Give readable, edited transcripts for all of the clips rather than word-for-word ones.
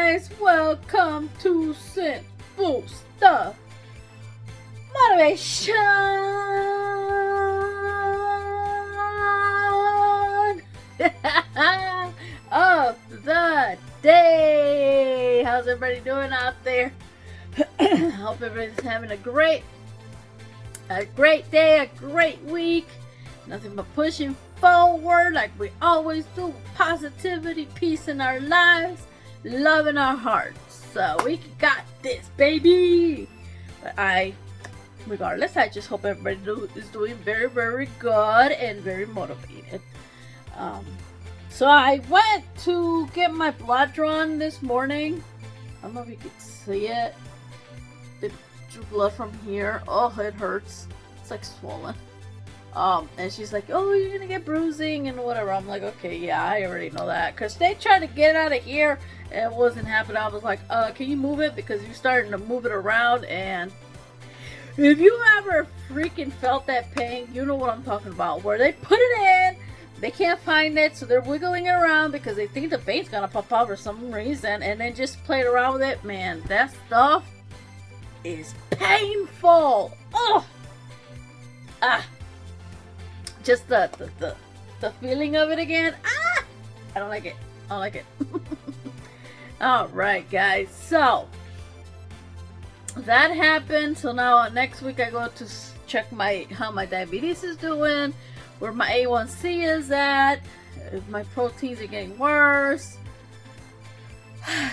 guys, welcome to Synth Booster Motivation of the day. How's everybody doing out there? Hope everybody's having a great day, a great week. Nothing but pushing forward like we always do. Positivity, peace in our lives, love in our hearts. So we got this, baby. But regardless, I just hope everybody is doing very, very good and very motivated. So I went to get my blood drawn this morning. I don't know if you can see it. They drew blood from here. Oh, it hurts. It's like swollen. And she's like, oh, you're gonna get bruising and whatever. I'm like, okay, yeah, I already know that. Because they tried to get it out of here and it wasn't happening. I was like, can you move it? Because you're starting to move it around. And if you ever freaking felt that pain, you know what I'm talking about. Where they put it in, they can't find it, so they're wiggling it around because they think the vein's gonna pop out for some reason. And then just played around with it. Man, that stuff is painful. Oh! Just the feeling of it again. I don't like it. I don't like it. Alright, guys. So that happened. So now next week I go to check how my diabetes is doing, where my A1C is at, if my proteins are getting worse.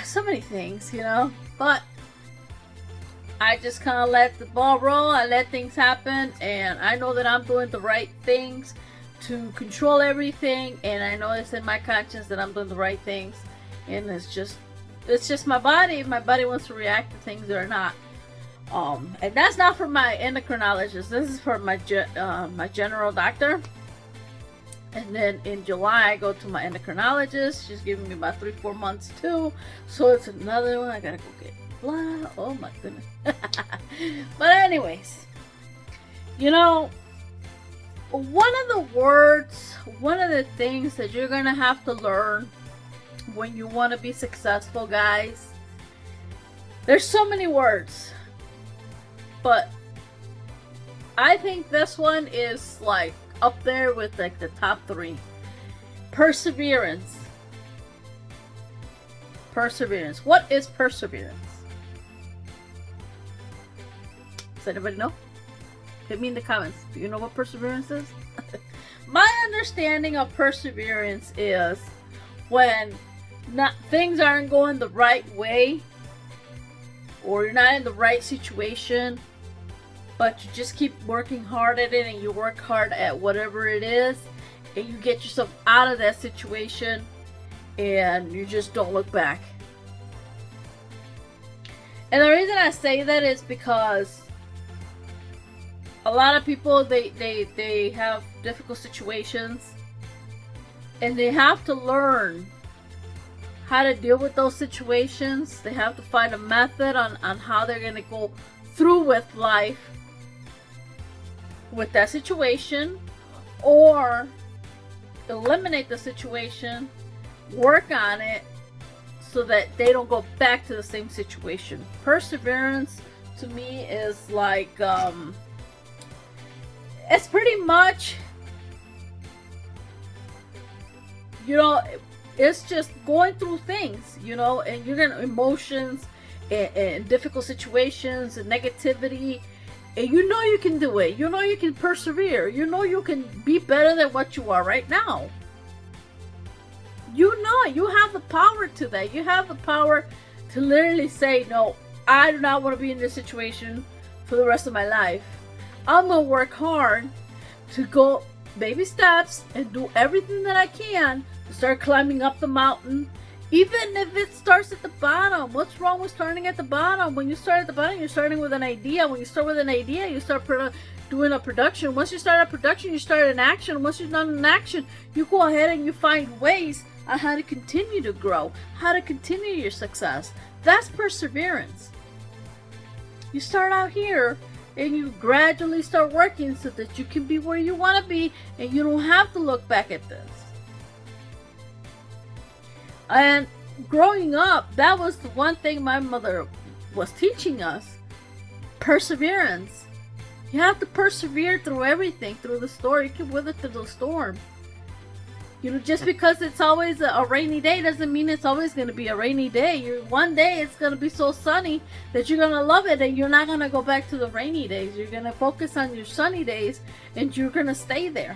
So many things, you know. But I just kind of let the ball roll. I let things happen, and I know that I'm doing the right things to control everything, and I know it's in my conscience that I'm doing the right things, and it's just my body. If my body wants to react to things or not, and that's not for my endocrinologist. This is for my general doctor. And then in July I go to my endocrinologist. She's giving me about 3-4 months too, so it's another one I gotta go get. Blah. Oh my goodness. But anyways, you know, one of the things that you're gonna have to learn when you want to be successful, guys, there's so many words, but I think this one is like up there with like the top 3. Perseverance. What is perseverance? Does anybody know? Hit me in the comments. Do you know what perseverance is? My understanding of perseverance is when things aren't going the right way, or you're not in the right situation, but you just keep working hard at it, and you work hard at whatever it is, and you get yourself out of that situation, and you just don't look back. And the reason I say that is because a lot of people, they have difficult situations, and they have to learn how to deal with those situations. They have to find a method on how they're going to go through with life with that situation, or eliminate the situation, work on it so that they don't go back to the same situation. Perseverance to me is like it's pretty much, you know, it's just going through things, you know, and you're gonna emotions and difficult situations and negativity, and you know you can do it. You know you can persevere. You know you can be better than what you are right now. You know it. You have the power to that. You have the power to literally say, no, I do not want to be in this situation for the rest of my life. I'm gonna work hard to go baby steps and do everything that I can to start climbing up the mountain, even if it starts at the bottom. What's wrong with starting at the bottom? When you start at the bottom, you're starting with an idea. When you start with an idea, you start doing a production. Once you start a production, you start an action. Once you've done an action, you go ahead and you find ways on how to continue to grow, how to continue your success. That's perseverance. You start out here and you gradually start working so that you can be where you want to be, and you don't have to look back at this. And growing up, that was the one thing my mother was teaching us. Perseverance. You have to persevere through everything, through the storm. You can weather through the storm. You know, just because it's always a rainy day doesn't mean it's always going to be a rainy day. One day it's going to be so sunny that you're going to love it, and you're not going to go back to the rainy days. You're going to focus on your sunny days, and you're going to stay there.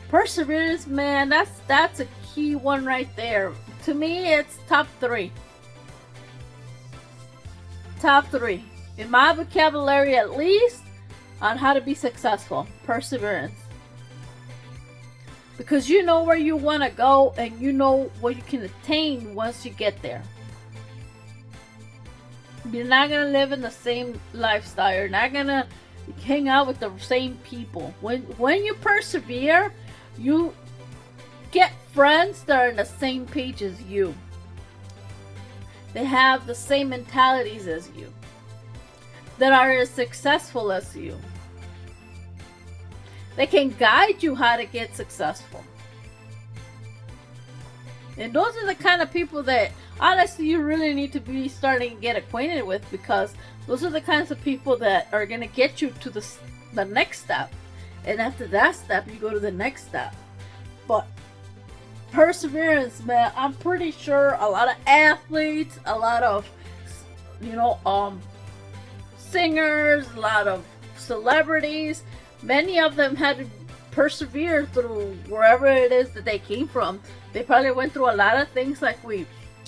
Perseverance, man, that's a key one right there. To me, it's top 3. Top 3. In my vocabulary, at least, on how to be successful. Perseverance. Because you know where you want to go, and you know what you can attain once you get there. You're not going to live in the same lifestyle. You're not going to hang out with the same people. When you persevere, you get friends that are on the same page as you. They have the same mentalities as you. That are as successful as you. They can guide you how to get successful. And those are the kind of people that, honestly, you really need to be starting to get acquainted with, because those are the kinds of people that are going to get you to the next step. And after that step, you go to the next step. But perseverance, man, I'm pretty sure a lot of athletes, a lot of, singers, a lot of celebrities, many of them had to persevere through wherever it is that they came from. They probably went through a lot of things like we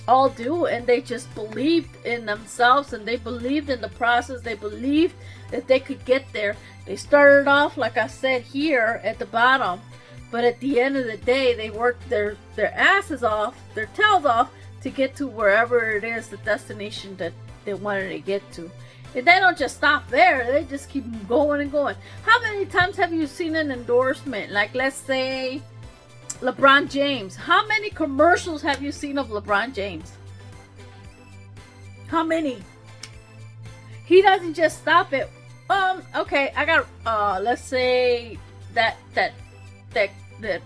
all do, and they just believed in themselves, and they believed in the process. They believed that they could get there. They started off, like I said, here at the bottom, but at the end of the day, they worked their asses off, their tails off, to get to wherever it is, the destination that they wanted to get to. And they don't just stop there, they just keep going and going. How many times have you seen an endorsement? Like, let's say, LeBron James. How many commercials have you seen of LeBron James? How many? He doesn't just stop it. Okay, I got, let's say, that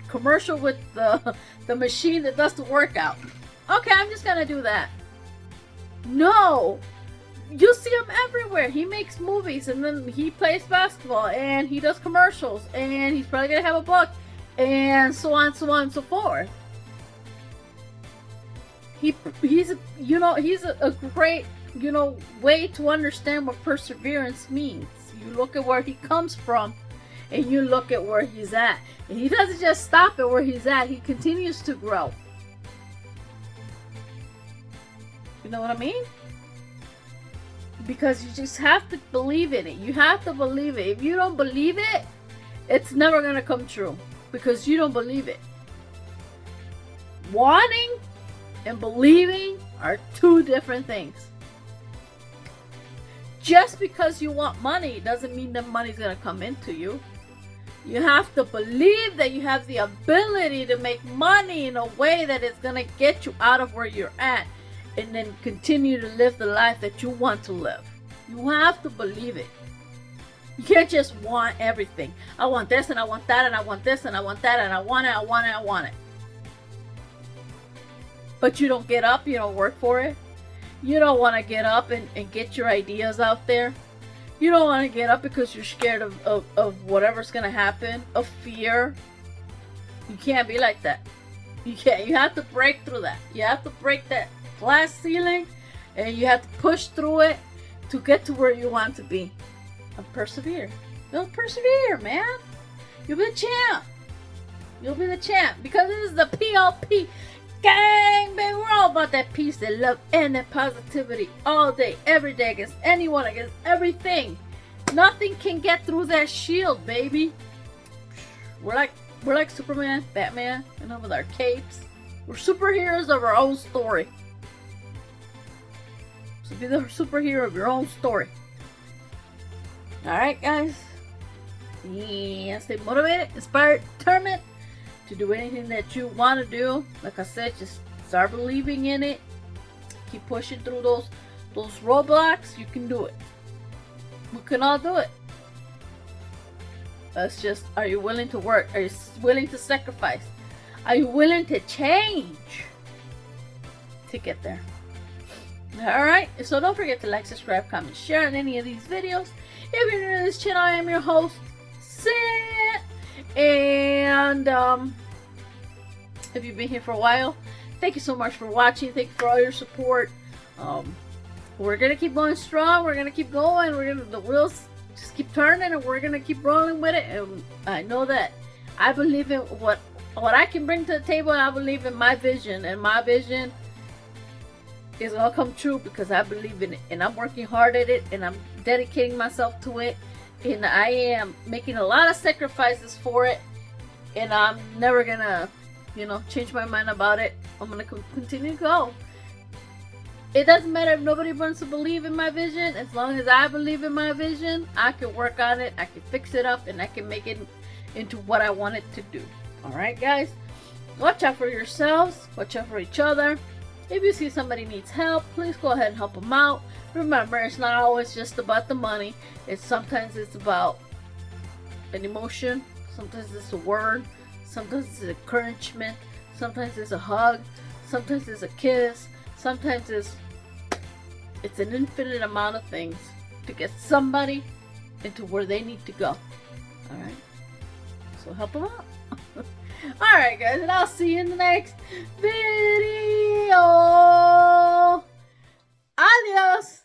commercial with the machine that does the workout. Okay, I'm just gonna do that. No! You see him everywhere. He makes movies, and then he plays basketball, and he does commercials, and he's probably gonna have a book, and so on, so on, and so forth. He's a great, way to understand what perseverance means. You look at where he comes from, and you look at where he's at. And he doesn't just stop at where he's at. He continues to grow. You know what I mean? Because you just have to believe in it. You have to believe it. If you don't believe it, it's never going to come true. Because you don't believe it. Wanting and believing are two different things. Just because you want money doesn't mean that money's going to come into you. You have to believe that you have the ability to make money in a way that it's going to get you out of where you're at, and then continue to live the life that you want to live. You have to believe it. You can't just want everything. I want this, and I want that, and I want this, and I want that, and I want it, I want it, I want it. But you don't get up, you don't work for it. You don't want to get up and get your ideas out there. You don't want to get up because you're scared of whatever's going to happen, of fear. You can't be like that. You can't. You have to break through that. You have to break that glass ceiling, and you have to push through it to get to where you want to be. And persevere. You'll persevere, man. You'll be the champ. You'll be the champ. Because this is the PLP gang, baby. We're all about that peace, that love, and that positivity all day, every day, against anyone, against everything. Nothing can get through that shield, baby. We're like Superman, Batman, with our capes. We're superheroes of our own story. So be the superhero of your own story. Alright, guys. Yeah, stay motivated, inspired, determined to do anything that you want to do. Like I said, just start believing in it. Keep pushing through those roadblocks. You can do it. We can all do it. That's just, are you willing to work? Are you willing to sacrifice? Are you willing to change? to get there. Alright, so don't forget to like, subscribe, comment, share on any of these videos. If you're new to this channel, I am your host, Cyn. And if you've been here for a while, thank you so much for watching. Thank you for all your support. We're gonna keep going strong. We're gonna keep going. The wheels just keep turning, and we're gonna keep rolling with it. And I know that I believe in what I can bring to the table, and I believe in my vision, and my vision is gonna come true because I believe in it, and I'm working hard at it, and I'm dedicating myself to it, and I am making a lot of sacrifices for it, and I'm never gonna, change my mind about it. I'm gonna continue to go. It doesn't matter if nobody wants to believe in my vision. As long as I believe in my vision, I can work on it, I can fix it up, and I can make it into what I want it to do. Alright guys, watch out for yourselves, watch out for each other. If you see somebody needs help, please go ahead and help them out. Remember, it's not always just about the money. Sometimes it's about an emotion, sometimes it's a word, sometimes it's encouragement, sometimes it's a hug, sometimes it's a kiss, sometimes it's an infinite amount of things to get somebody into where they need to go. Alright? So help them out. Alright guys, and I'll see you in the next video. Adios.